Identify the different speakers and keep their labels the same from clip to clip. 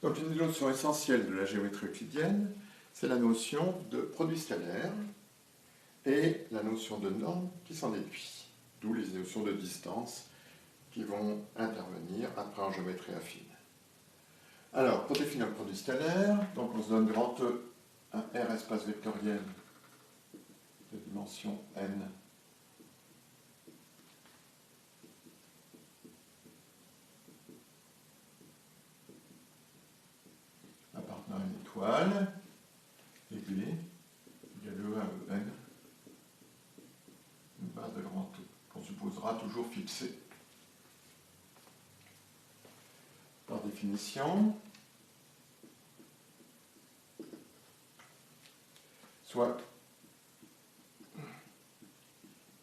Speaker 1: Donc une des notions essentielles de la géométrie euclidienne, c'est la notion de produit scalaire et la notion de norme qui s'en déduit, d'où les notions de distance qui vont intervenir après en géométrie affine. Alors, pour définir le produit scalaire, donc on se donne grand E, un R espace vectoriel de dimension n appartenant à une étoile, et B égale E à En, une base de grand E, qu'on supposera toujours fixée. Par définition, soit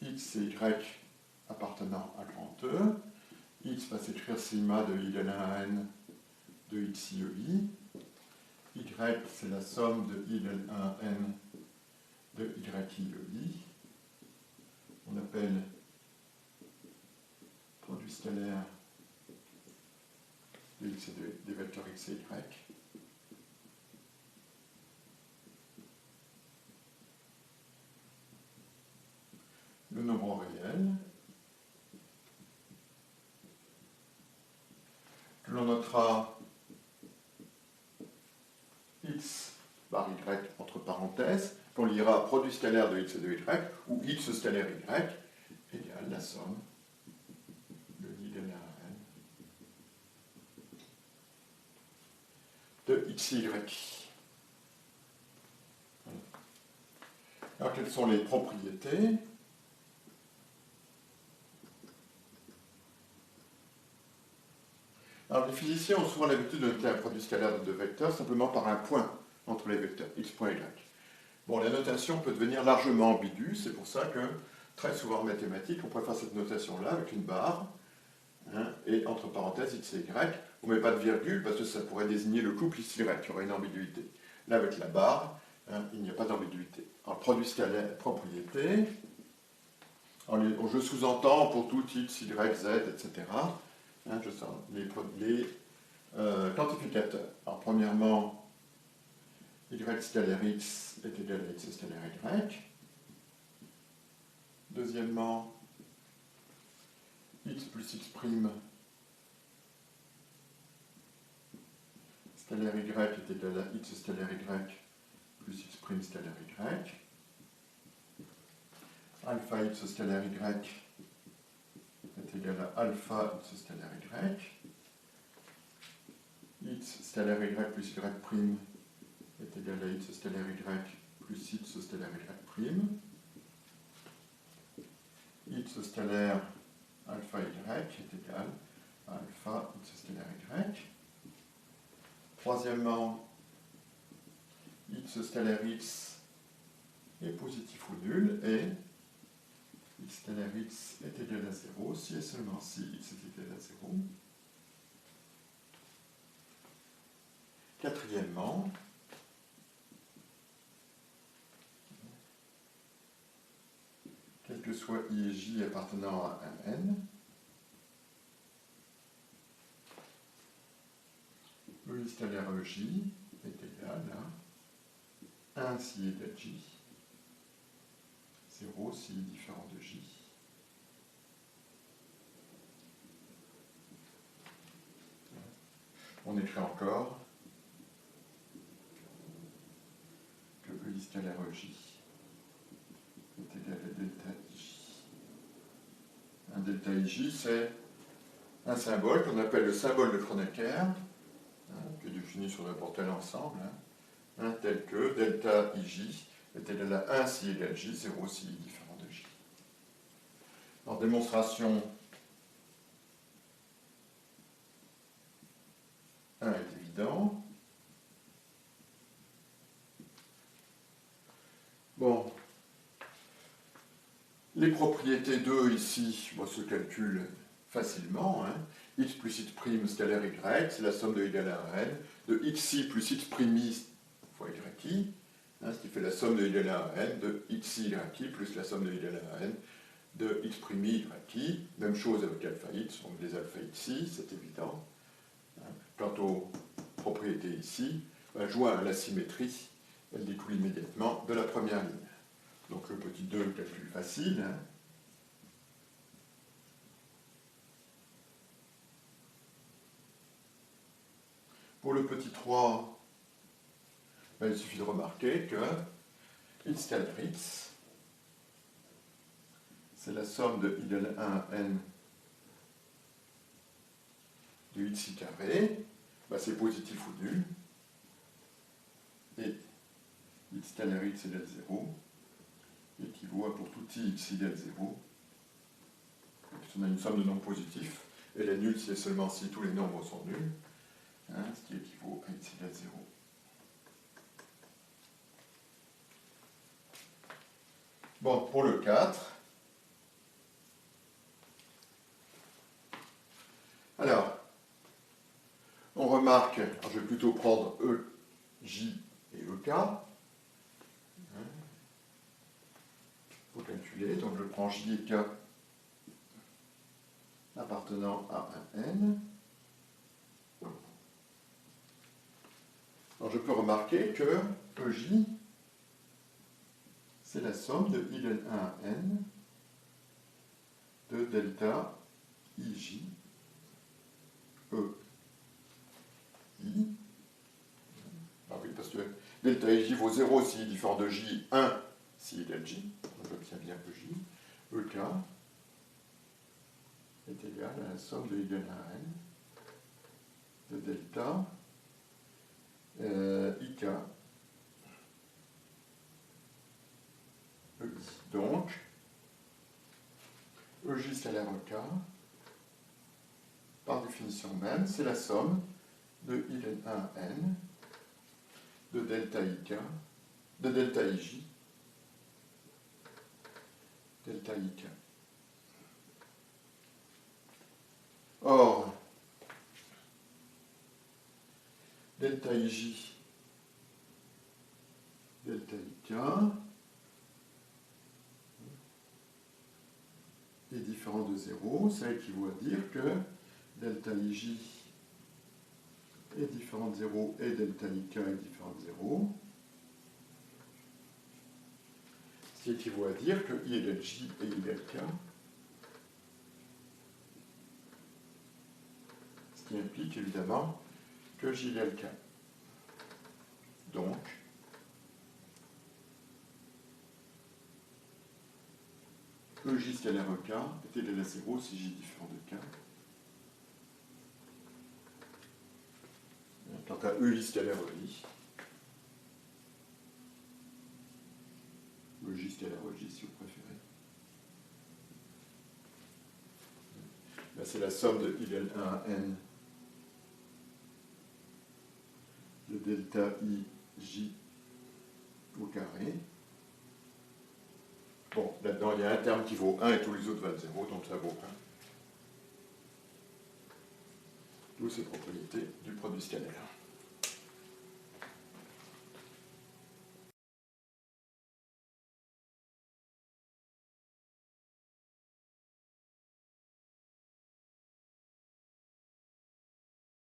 Speaker 1: x et y appartenant à grand E, x va s'écrire sigma de i égale 1 à n de x i e i, y c'est la somme de i égale 1 à n de y i e i, on appelle produit scalaire de x et des vecteurs x et y. Le nombre réel, que l'on notera x bar y entre parenthèses, qu'on lira produit scalaire de x et de y, ou x scalaire y, égale la somme de i égale à n de x, y. Alors, quelles sont les propriétés? Alors, les physiciens ont souvent l'habitude de noter un produit scalaire de deux vecteurs simplement par un point entre les vecteurs, x point y. Bon, la notation peut devenir largement ambiguë, c'est pour ça que, très souvent en mathématiques, on préfère cette notation-là avec une barre, hein, et entre parenthèses x et y. On ne met pas de virgule parce que ça pourrait désigner le couple x, y, il y aurait une ambiguïté. Là, avec la barre, hein, il n'y a pas d'ambiguïté. Alors, produit scalaire, propriété, je sous-entends pour tout x, y, z, etc. Hein, je sens les quantificateurs. Alors, premièrement, y scalaire x est égal à x scalaire y. Deuxièmement, x plus x prime scalaire y est égal à x scalaire y plus x prime scalaire y. Alpha x scalaire y est égal à alpha x scalaire y. X scalaire y plus y prime est égal à x scalaire y plus x scalaire y prime. X scalaire alpha y est égal à alpha x scalaire y. Troisièmement, x scalaire x est positif ou nul et x scalaire x est égal à 0 si et seulement si x est égal à 0. Quatrièmement, quel que soit i et j appartenant à un n, e scalaire ej est égal à 1 si égale j, 0 si différent de j. On écrit encore que e scalaire ej est égal à delta ij. Un delta ij, c'est un symbole qu'on appelle le symbole de Kronecker, qui est défini sur n'importe quel ensemble, tel que delta ij est égal à 1 si égale j, 0 si différent de j. En démonstration 1 est évident. Bon, les propriétés 2 ici se calculent facilement. X plus x prime scalaire y, c'est la somme de y égale à n, de xi plus x prime i fois yi, ce qui fait la somme de y égale à n de xi y plus la somme de y égale à n de x prime i y. Même chose avec alpha x, donc des alpha xi, c'est évident. Quant aux propriété ici, joint à la symétrie, elle découle immédiatement de la première ligne. Donc le petit 2 est le plus facile. Hein. Pour le petit 3, il suffit de remarquer que x scalaire x, c'est la somme de i de 1 à n de xi carré, c'est positif ou nul, et x scalaire x égale 0 équivaut à pour tout i x égale 0. On a une somme de nombres positifs, et elle est nulle si et seulement si tous les nombres sont nuls, hein, ce qui équivaut à x égale 0. Bon, pour le 4, alors, on remarque, alors je vais plutôt prendre E, J et EK, pour calculer, donc je prends J et K appartenant à un N. Alors je peux remarquer que EJ, c'est la somme de I de 1 à N de delta IJ E I. Ah oui, parce que delta IJ vaut 0 si il diffère de J, 1 si il est J. Donc j'obtiens bien EJ. EK est égal à la somme de I de 1 à N de delta IK EI. Donc, EJ scalaire EK, par définition même, c'est la somme de I de 1 à N de delta IK, de delta IJ, delta IK. Or, delta IJ, delta IK est différent de 0, ça équivaut à dire que delta IJ est différent de 0 et delta IK est différent de 0. Ce qui équivaut à dire que I égale J et I égale K. Ce qui implique évidemment que J égale K. Donc, EJ scalaire EK est égal à 0 si J est différent de K. Quant à EJ scalaire EJ, EJ scalaire EJ si vous préférez, là c'est la somme de I égale 1 à N de delta IJ au carré. Bon, là-dedans il y a un terme qui vaut 1 et tous les autres valent 0, donc ça vaut 1. D'où ces propriétés du produit scalaire.